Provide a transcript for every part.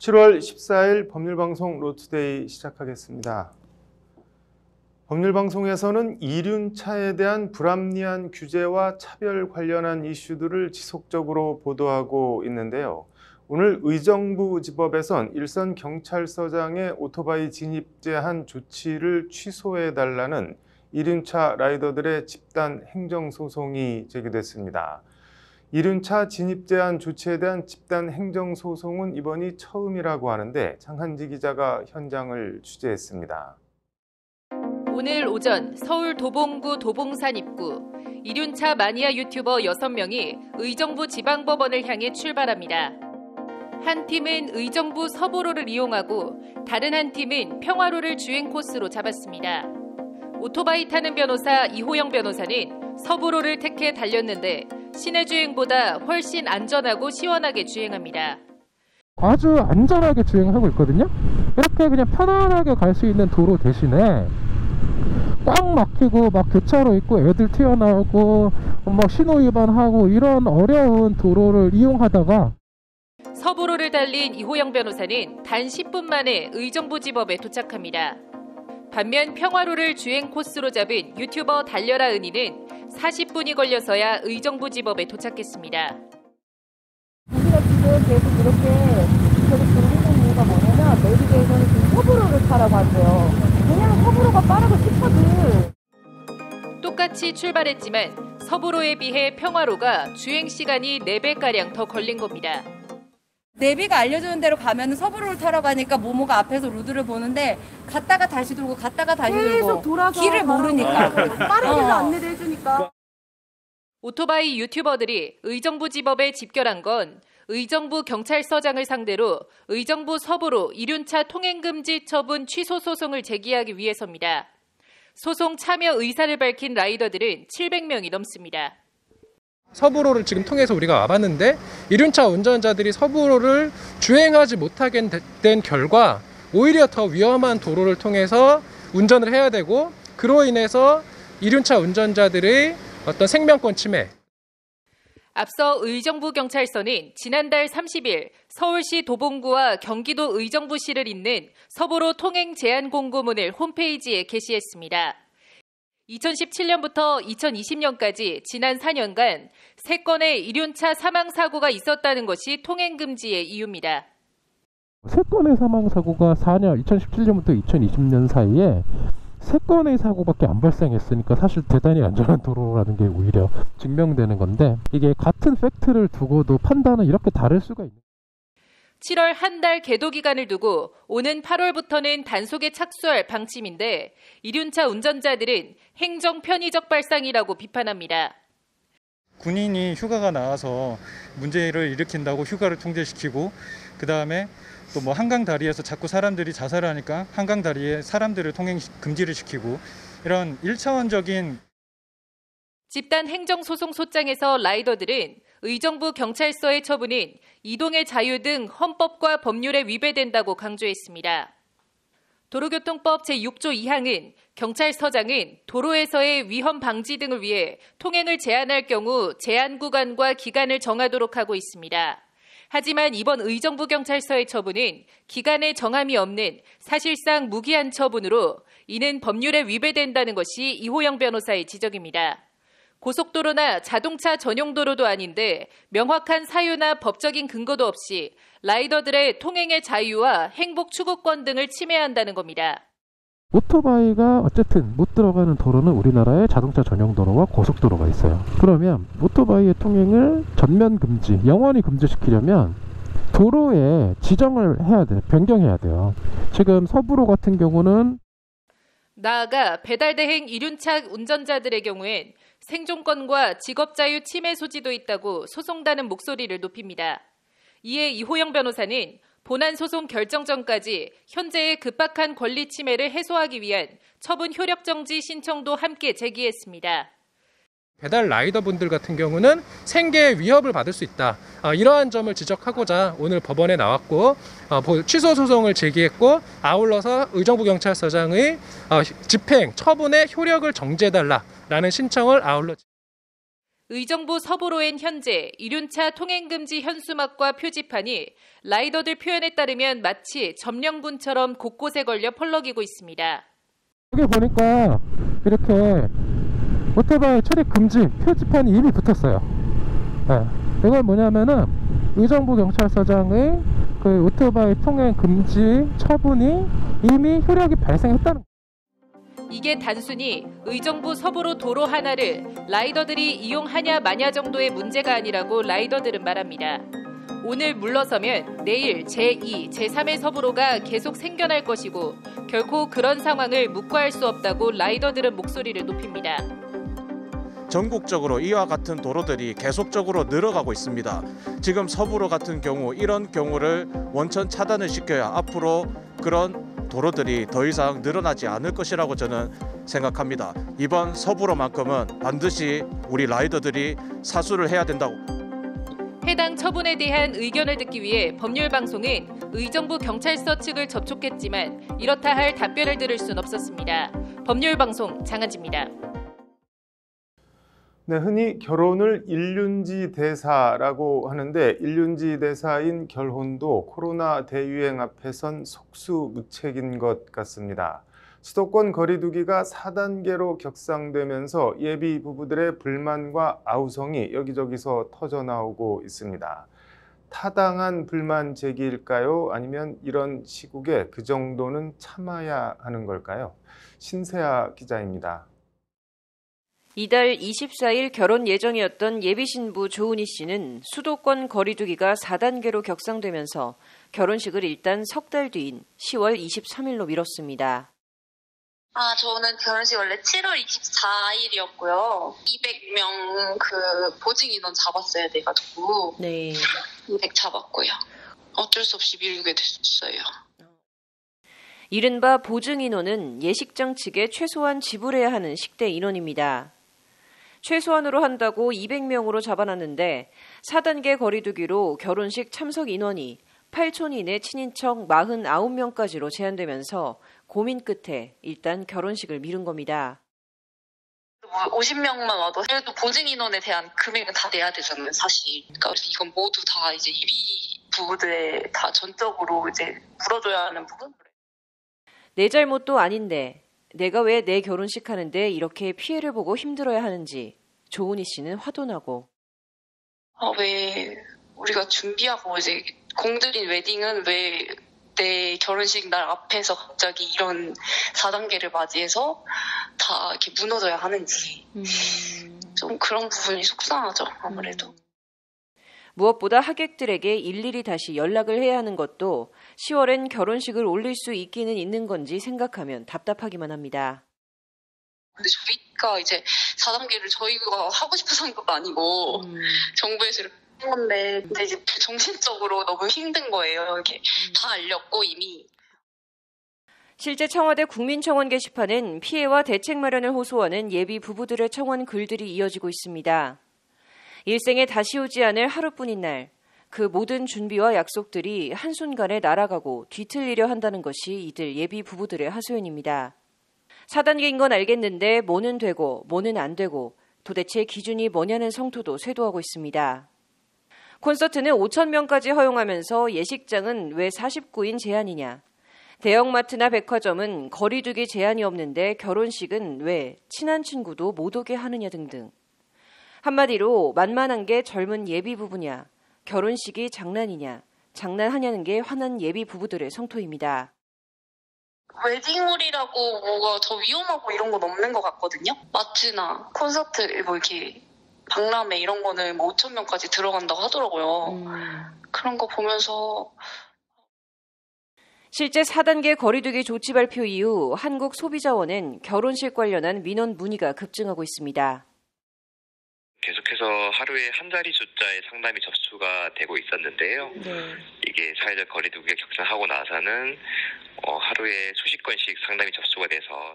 7월 14일 법률방송 로투데이 시작하겠습니다. 법률방송에서는 이륜차에 대한 불합리한 규제와 차별 관련한 이슈들을 지속적으로 보도하고 있는데요. 오늘 의정부지법에선 일선 경찰서장의 오토바이 진입 제한 조치를 취소해달라는 이륜차 라이더들의 집단 행정소송이 제기됐습니다. 이륜차 진입 제한 조치에 대한 집단 행정소송은 이번이 처음이라고 하는데 장한지 기자가 현장을 취재했습니다. 오늘 오전 서울 도봉구 도봉산 입구 이륜차 마니아 유튜버 6명이 의정부 지방법원을 향해 출발합니다. 한 팀은 의정부 서보로를 이용하고 다른 한 팀은 평화로를 주행 코스로 잡았습니다. 오토바이 타는 변호사 이호영 변호사는 서보로를 택해 달렸는데 시내 주행보다 훨씬 안전하고 시원하게 주행합니다. 아주 안전하게 주행하고 있거든요. 이렇게 그냥 편안하게 갈 수 있는 도로 대신에 꽉 막히고 막 교차로 있고 애들 튀어나오고 막 신호 위반하고 이런 어려운 도로를 이용하다가 서보로를 달린 이호영 변호사는 단 10분 만에 의정부지법에 도착합니다. 반면 평화로를 주행 코스로 잡은 유튜버 달려라 은희는 40분이 걸려서야 의정부지법에 도착했습니다. 우리가 지금 계속 이렇게 돌리는 이유가 뭐냐면 내비게이션은 지금 서부로를 타라고 한대요. 왜냐면 서부로가 빠르고 쉽거든. 똑같이 출발했지만 서부로에 비해 평화로가 주행 시간이 4배가량 더 걸린 겁니다. 내비가 알려주는 대로 가면 서부로를 타라고 하니까 모모가 앞에서 루드를 보는데 갔다가 다시 돌고 갔다가 다시 돌고 돌아서 길을 모르니까 빠른 길로 안내를 해주니까. 오토바이 유튜버들이 의정부지법에 집결한 건 의정부 경찰서장을 상대로 의정부 서부로 이륜차 통행금지 처분 취소 소송을 제기하기 위해서입니다. 소송 참여 의사를 밝힌 라이더들은 700명이 넘습니다. 서부로를 지금 통해서 우리가 와봤는데 이륜차 운전자들이 서부로를 주행하지 못하게 된 결과 오히려 더 위험한 도로를 통해서 운전을 해야 되고 그로 인해서 이륜차 운전자들의 어떤 생명권 침해. 앞서 의정부 경찰서는 지난달 30일 서울시 도봉구와 경기도 의정부시를 잇는 서부로 통행 제한 공고문을 홈페이지에 게시했습니다. 2017년부터 2020년까지 지난 4년간 3건의 이륜차 사망사고가 있었다는 것이 통행금지의 이유입니다. 3건의 사망사고가 2017년부터 2020년 사이에 3건의 사고밖에 안 발생했으니까 사실 대단히 안전한 도로라는 게 오히려 증명되는 건데 이게 같은 팩트를 두고도 판단은 이렇게 다를 수가 있는 7월 한 달 계도 기간을 두고 오는 8월부터는 단속에 착수할 방침인데 이륜차 운전자들은 행정 편의적 발상이라고 비판합니다. 군인이 휴가가 나와서 문제를 일으킨다고 휴가를 통제시키고 그다음에 또 뭐 한강 다리에서 자꾸 사람들이 자살을 하니까 한강 다리에 사람들을 통행 금지를 시키고 이런 1차원적인 집단 행정소송 소장에서 라이더들은 의정부 경찰서의 처분은 이동의 자유 등 헌법과 법률에 위배된다고 강조했습니다. 도로교통법 제6조 2항은 경찰서장은 도로에서의 위험 방지 등을 위해 통행을 제한할 경우 제한 구간과 기간을 정하도록 하고 있습니다. 하지만 이번 의정부 경찰서의 처분은 기간에 정함이 없는 사실상 무기한 처분으로 이는 법률에 위배된다는 것이 이호영 변호사의 지적입니다. 고속도로나 자동차 전용 도로도 아닌데 명확한 사유나 법적인 근거도 없이 라이더들의 통행의 자유와 행복 추구권 등을 침해한다는 겁니다. 오토바이가 어쨌든 못 들어가는 도로는 우리나라에 자동차 전용 도로와 고속도로가 있어요. 그러면 오토바이의 통행을 전면 금지, 영원히 금지시키려면 도로에 지정을 해야 돼, 변경해야 돼요. 지금 서부로 같은 경우는 나아가 배달대행 이륜차 운전자들의 경우엔 생존권과 직업자유 침해 소지도 있다고 소송단은 목소리를 높입니다. 이에 이호영 변호사는 본안 소송 결정 전까지 현재의 급박한 권리 침해를 해소하기 위한 처분 효력 정지 신청도 함께 제기했습니다. 배달 라이더분들 같은 경우는 생계의 위협을 받을 수 있다. 이러한 점을 지적하고자 오늘 법원에 나왔고 취소 소송을 제기했고 아울러서 의정부 경찰서장의 집행 처분의 효력을 정지해달라라는 신청을 아울러 의정부 서부로엔 현재 이륜차 통행금지 현수막과 표지판이 라이더들 표현에 따르면 마치 점령군처럼 곳곳에 걸려 펄럭이고 있습니다. 여기 보니까 이렇게 오토바이 출입 금지 표지판이 이미 붙었어요. 네. 이건 뭐냐면은 의정부 경찰서장의 그 오토바이 통행 금지 처분이 이미 효력이 발생했다는. 이게 단순히 의정부 서부로 도로 하나를 라이더들이 이용하냐 마냐 정도의 문제가 아니라고 라이더들은 말합니다. 오늘 물러서면 내일 제2, 제3의 서부로가 계속 생겨날 것이고 결코 그런 상황을 묵과할 수 없다고 라이더들은 목소리를 높입니다. 전국적으로 이와 같은 도로들이 계속적으로 늘어가고 있습니다. 지금 서부로 같은 경우 이런 경우를 원천 차단을 시켜야 앞으로 그런 도로들이 더 이상 늘어나지 않을 것이라고 저는 생각합니다. 이번 서부로만큼은 반드시 우리 라이더들이 사수를 해야 된다고. 해당 처분에 대한 의견을 듣기 위해 법률방송은 의정부 경찰서 측을 접촉했지만 이렇다 할 답변을 들을 순 없었습니다. 법률방송 장한지입니다. 네, 흔히 결혼을 일륜지 대사라고 하는데 일륜지 대사인 결혼도 코로나 대유행 앞에선 속수무책인 것 같습니다. 수도권 거리두기가 4단계로 격상되면서 예비 부부들의 불만과 아우성이 여기저기서 터져나오고 있습니다. 타당한 불만 제기일까요? 아니면 이런 시국에 그 정도는 참아야 하는 걸까요? 신세아 기자입니다. 이달 24일 결혼 예정이었던 예비신부 조은희 씨는 수도권 거리두기가 4단계로 격상되면서 결혼식을 일단 석 달 뒤인 10월 23일로 미뤘습니다. 저는 결혼식 원래 7월 24일이었고요. 200명 그 보증 인원 잡았어야 돼가지고 네. 200 잡았고요. 어쩔 수 없이 미루게 됐어요. 이른바 보증 인원은 예식장 측에 최소한 지불해야 하는 식대 인원입니다. 최소한으로 한다고 200명으로 잡아놨는데 4단계 거리두기로 결혼식 참석 인원이 8촌 이내 친인척 49명까지로 제한되면서 고민 끝에 일단 결혼식을 미룬 겁니다. 50명만 와도 그래도 보증 인원에 대한 금액은 다 내야 되잖아요, 사실. 그러니까 이건 모두 다 이제 예비 부부들의 다 전적으로 이제 물어줘야 하는 부분. 내 잘못도 아닌데 내가 왜 내 결혼식 하는데 이렇게 피해를 보고 힘들어야 하는지 조은희 씨는 화도 나고. 왜 우리가 준비하고 이제 공들인 웨딩은 왜 내 결혼식 날 앞에서 갑자기 이런 4단계를 맞이해서 다 이렇게 무너져야 하는지 좀 그런 부분이 속상하죠, 아무래도. 무엇보다 하객들에게 일일이 다시 연락을 해야 하는 것도 10월엔 결혼식을 올릴 수 있기는 있는 건지 생각하면 답답하기만 합니다. 근데 저희가 이제 4단계를 저희가 하고 싶어서 한 것도 아니고 정부에서 이렇게 한 건데 근데 이제 정신적으로 너무 힘든 거예요. 이렇게 다 알렸고 이미. 실제 청와대 국민청원 게시판엔 피해와 대책 마련을 호소하는 예비 부부들의 청원 글들이 이어지고 있습니다. 일생에 다시 오지 않을 하루뿐인 날, 그 모든 준비와 약속들이 한순간에 날아가고 뒤틀리려 한다는 것이 이들 예비 부부들의 하소연입니다. 4단계인 건 알겠는데 뭐는 되고 뭐는 안 되고 도대체 기준이 뭐냐는 성토도 쇄도하고 있습니다. 콘서트는 5,000명까지 허용하면서 예식장은 왜 49인 제한이냐? 대형마트나 백화점은 거리두기 제한이 없는데 결혼식은 왜 친한 친구도 못 오게 하느냐 등등. 한마디로 만만한 게 젊은 예비 부부냐, 결혼식이 장난이냐, 장난하냐는 게 화난 예비 부부들의 성토입니다. 웨딩홀이라고 뭐가 더 위험하고 이런 건 없는 것 같거든요. 마트나 콘서트 뭐 이렇게 박람회 이런 거는 뭐 5,000명까지 들어간다고 하더라고요. 그런 거 보면서 실제 4단계 거리두기 조치 발표 이후 한국소비자원엔 결혼식 관련한 민원 문의가 급증하고 있습니다. 계속해서 하루에 한 자리 숫자의 상담이 접수가 되고 있었는데요. 이게 사회적 거리두기가 격상하고 나서는 하루에 수십 건씩 상담이 접수가 돼서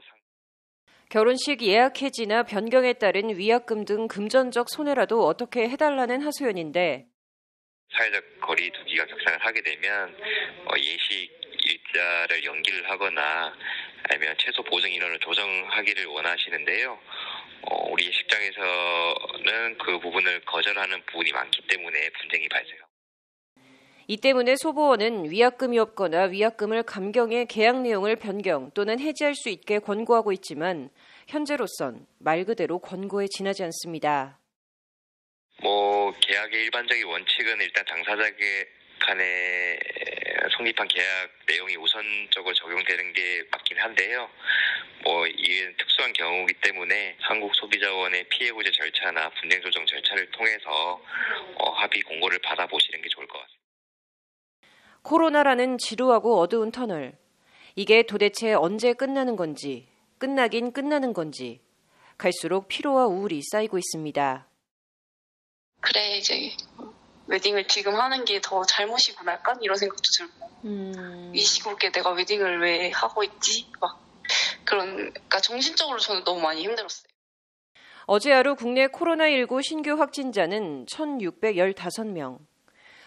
결혼식 예약 해지나 변경에 따른 위약금 등 금전적 손해라도 어떻게 해달라는 하소연인데 사회적 거리두기가 격상을 하게 되면 예식 일자를 연기를 하거나 아니면 최소 보증 인원을 조정하기를 원하시는데요. 우리 예식장에서는 그 부분을 거절하는 부분이 많기 때문에 분쟁이 발생합니다. 이 때문에 소보원은 위약금이 없거나 위약금을 감경해 계약 내용을 변경 또는 해지할 수 있게 권고하고 있지만 현재로선 말 그대로 권고에 지나지 않습니다. 계약의 일반적인 원칙은 일단 당사자 간에 성립한 계약 내용이 우선적으로 적용되는 게 맞긴 한데요. 이게 특수한 경우이기 때문에 한국소비자원의 피해구제 절차나 분쟁 조정 절차를 통해서 합의 공고를 받아보시는 게 좋을 것 같습니다. 코로나라는 지루하고 어두운 터널. 이게 도대체 언제 끝나는 건지, 끝나긴 끝나는 건지 갈수록 피로와 우울이 쌓이고 있습니다. 그래 이제 웨딩을 지금 하는 게 더 잘못이구나 약간 이런 생각도 들고 이 시국에 내가 웨딩을 왜 하고 있지? 그러니까 정신적으로 저는 너무 많이 힘들었어요. 어제 하루 국내 코로나19 신규 확진자는 1,615명.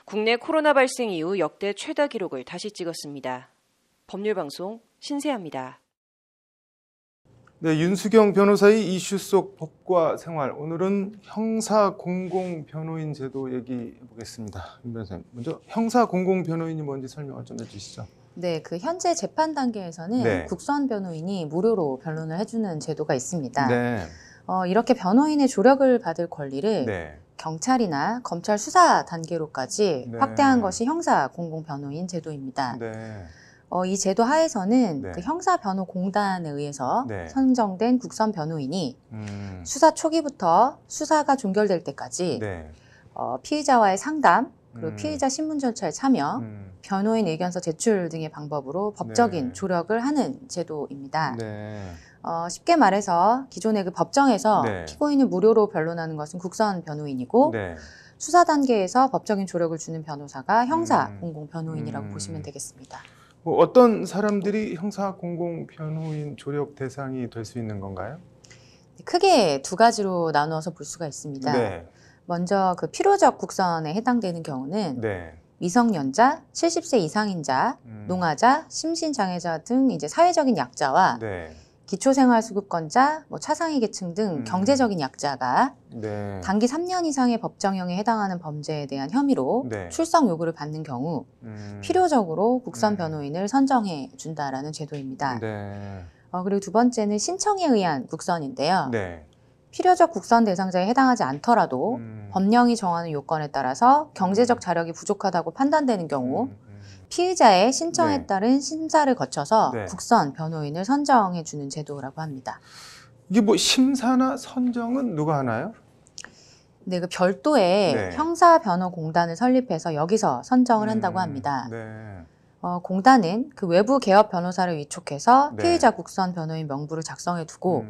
국내 코로나 발생 이후 역대 최다 기록을 다시 찍었습니다. 법률방송 신세아입니다. 네, 윤수경 변호사의 이슈 속 법과 생활. 오늘은 형사 공공 변호인 제도 얘기해 보겠습니다. 윤 변호사님, 먼저 형사 공공 변호인이 뭔지 설명을 좀 해주시죠. 네, 그 현재 재판 단계에서는 네. 국선 변호인이 무료로 변론을 해주는 제도가 있습니다. 네. 이렇게 변호인의 조력을 받을 권리를 네. 경찰이나 검찰 수사 단계로까지 네. 확대한 것이 형사 공공 변호인 제도입니다. 네. 이 제도 하에서는 네. 그 형사변호공단에 의해서 네. 선정된 국선 변호인이 수사 초기부터 수사가 종결될 때까지 네. 피의자와의 상담, 그리고 피의자 신문 절차에 참여, 변호인 의견서 제출 등의 방법으로 법적인 네. 조력을 하는 제도입니다. 네. 쉽게 말해서 기존의 그 법정에서 네. 피고인을 무료로 변론하는 것은 국선 변호인이고 네. 수사 단계에서 법적인 조력을 주는 변호사가 형사 공공 변호인이라고 보시면 되겠습니다. 어떤 사람들이 형사 공공 변호인 조력 대상이 될 수 있는 건가요? 크게 두 가지로 나누어서 볼 수가 있습니다. 네. 먼저 그 필요적 국선에 해당되는 경우는 네. 미성년자, 70세 이상인 자, 노화자, 심신장애자 등 이제 사회적인 약자와 네. 기초생활수급권자, 차상위 계층 등 경제적인 약자가 네. 단기 3년 이상의 법정형에 해당하는 범죄에 대한 혐의로 네. 출석 요구를 받는 경우 필요적으로 국선 변호인을 선정해 준다라는 제도입니다. 네. 그리고 두 번째는 신청에 의한 국선인데요. 네. 필요적 국선 대상자에 해당하지 않더라도 법령이 정하는 요건에 따라서 경제적 자력이 부족하다고 판단되는 경우 피의자의 신청에 네. 따른 심사를 거쳐서 네. 국선 변호인을 선정해 주는 제도라고 합니다. 이게 심사나 선정은 누가 하나요? 네, 그 별도의 네. 형사변호공단을 설립해서 여기서 선정을 한다고 합니다. 네. 공단은 그 외부 개업 변호사를 위촉해서 네. 피의자 국선 변호인 명부를 작성해 두고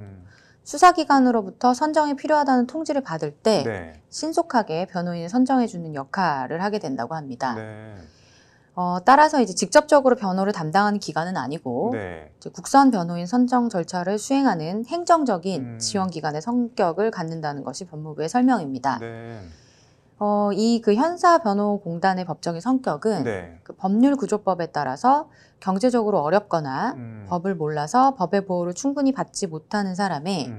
수사기관으로부터 선정이 필요하다는 통지를 받을 때 네. 신속하게 변호인을 선정해 주는 역할을 하게 된다고 합니다. 네. 따라서 이제 직접적으로 변호를 담당하는 기관은 아니고 네. 이제 국선 변호인 선정 절차를 수행하는 행정적인 지원기관의 성격을 갖는다는 것이 법무부의 설명입니다. 네. 이 그 형사변호공단의 법적인 성격은 네. 그 법률구조법에 따라서 경제적으로 어렵거나 법을 몰라서 법의 보호를 충분히 받지 못하는 사람의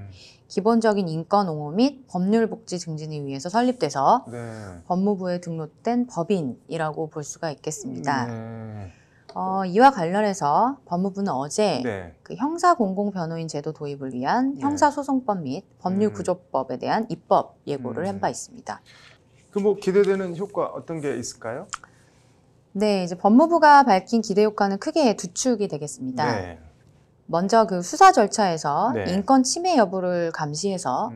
기본적인 인권 옹호 및 법률 복지 증진을 위해서 설립돼서 네. 법무부에 등록된 법인이라고 볼 수가 있겠습니다. 네. 이와 관련해서 법무부는 어제 네. 그 형사공공변호인 제도 도입을 위한 네. 형사소송법 및 법률구조법에 대한 입법 예고를 한 바 있습니다. 기대되는 효과 어떤 게 있을까요? 네, 이제 법무부가 밝힌 기대 효과는 크게 두 축이 되겠습니다. 네. 먼저 그 수사 절차에서 네. 인권 침해 여부를 감시해서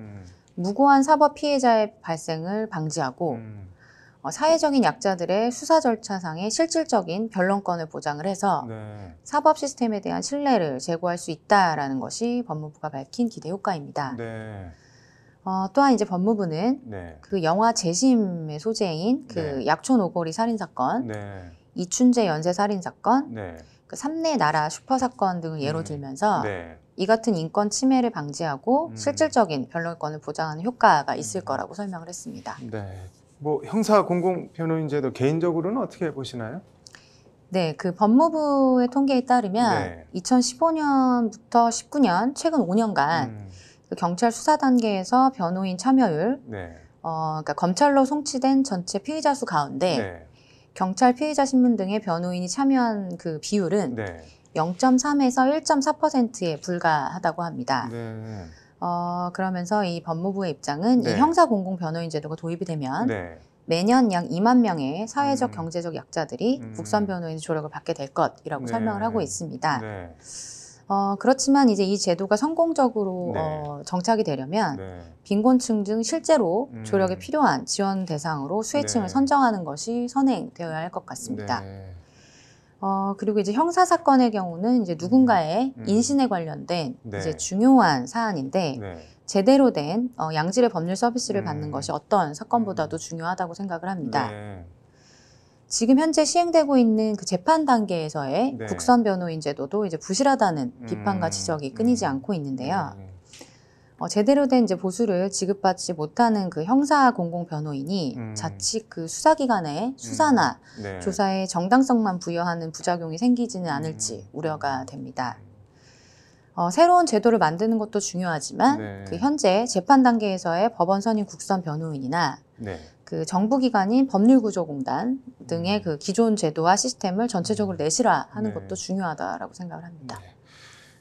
무고한 사법 피해자의 발생을 방지하고 사회적인 약자들의 수사 절차상의 실질적인 변론권을 보장을 해서 네. 사법 시스템에 대한 신뢰를 제고할 수 있다라는 것이 법무부가 밝힌 기대 효과입니다. 네. 또한 이제 법무부는 네. 그 영화 재심의 소재인 그 네. 약촌 오거리 살인 사건, 네. 이춘재 연쇄 살인 사건, 네. 그 삼내 나라 슈퍼 사건 등을 예로 들면서 네. 이 같은 인권 침해를 방지하고 실질적인 변론권을 보장하는 효과가 있을 거라고 설명을 했습니다. 네. 형사 공공 변호인제도 개인적으로는 어떻게 보시나요? 네, 그 법무부의 통계에 따르면 네. 2015년부터 19년 최근 5년간 그 경찰 수사 단계에서 변호인 참여율, 네. 그러니까 검찰로 송치된 전체 피의자 수 가운데 네. 경찰 피의자 신문 등의 변호인이 참여한 그 비율은 네. 0.3에서 1.4%에 불과하다고 합니다. 네. 그러면서 이 법무부의 입장은 네. 이 형사 공공 변호인 제도가 도입이 되면 네. 매년 약 2만 명의 사회적 경제적 약자들이 국선 변호인의 조력을 받게 될 것이라고 네. 설명을 하고 있습니다. 네. 그렇지만 이제 이 제도가 성공적으로 네. 정착이 되려면 네. 빈곤층 등 실제로 조력에 필요한 지원 대상으로 수혜층을 네. 선정하는 것이 선행되어야 할 것 같습니다. 네. 그리고 이제 형사 사건의 경우는 이제 누군가의 인신에 관련된 네. 이제 중요한 사안인데 네. 제대로 된 양질의 법률 서비스를 받는 것이 어떤 사건보다도 중요하다고 생각을 합니다. 네. 지금 현재 시행되고 있는 그 재판 단계에서의 네. 국선 변호인 제도도 이제 부실하다는 비판과 지적이 끊이지 않고 있는데요. 네. 제대로 된 이제 보수를 지급받지 못하는 그 형사 공공 변호인이 자칫 그 수사기관의 수사나 네. 조사에 정당성만 부여하는 부작용이 생기지는 않을지 우려가 됩니다. 새로운 제도를 만드는 것도 중요하지만 네. 그 현재 재판 단계에서의 법원 선임 국선 변호인이나 네. 그 정부기관인 법률구조공단 등의 그 기존 제도와 시스템을 전체적으로 내실화하는 네. 것도 중요하다라고 생각을 합니다.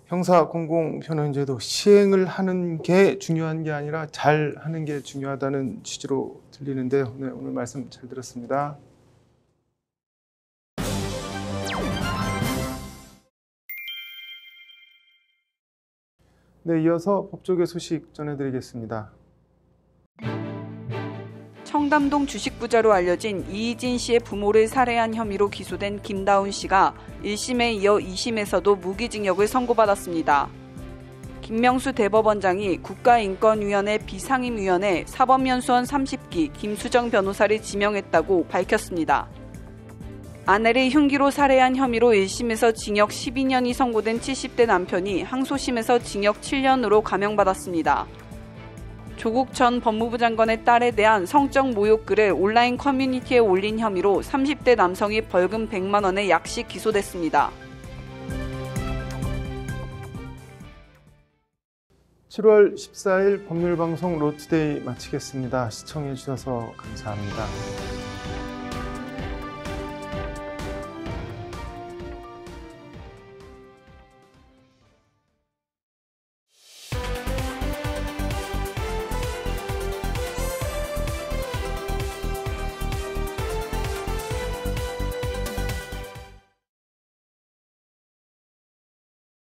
형사 공공 변호인 제도 시행을 하는 게 중요한 게 아니라 잘 하는 게 중요하다는 취지로 들리는데요. 네, 오늘 말씀 잘 들었습니다. 네, 이어서 법조계 소식 전해드리겠습니다. 청담동 주식부자로 알려진 이희진 씨의 부모를 살해한 혐의로 기소된 김다운 씨가 1심에 이어 2심에서도 무기징역을 선고받았습니다. 김명수 대법원장이 국가인권위원회 비상임위원회 사법연수원 30기 김수정 변호사를 지명했다고 밝혔습니다. 아내를 흉기로 살해한 혐의로 1심에서 징역 12년이 선고된 70대 남편이 항소심에서 징역 7년으로 감형받았습니다. 조국 전 법무부 장관의 딸에 대한 성적 모욕글을 온라인 커뮤니티에 올린 혐의로 30대 남성이 벌금 100만 원의 약식 기소됐습니다. 7월 14일 법률방송 로투데이 마치겠습니다. 시청해 주셔서 감사합니다.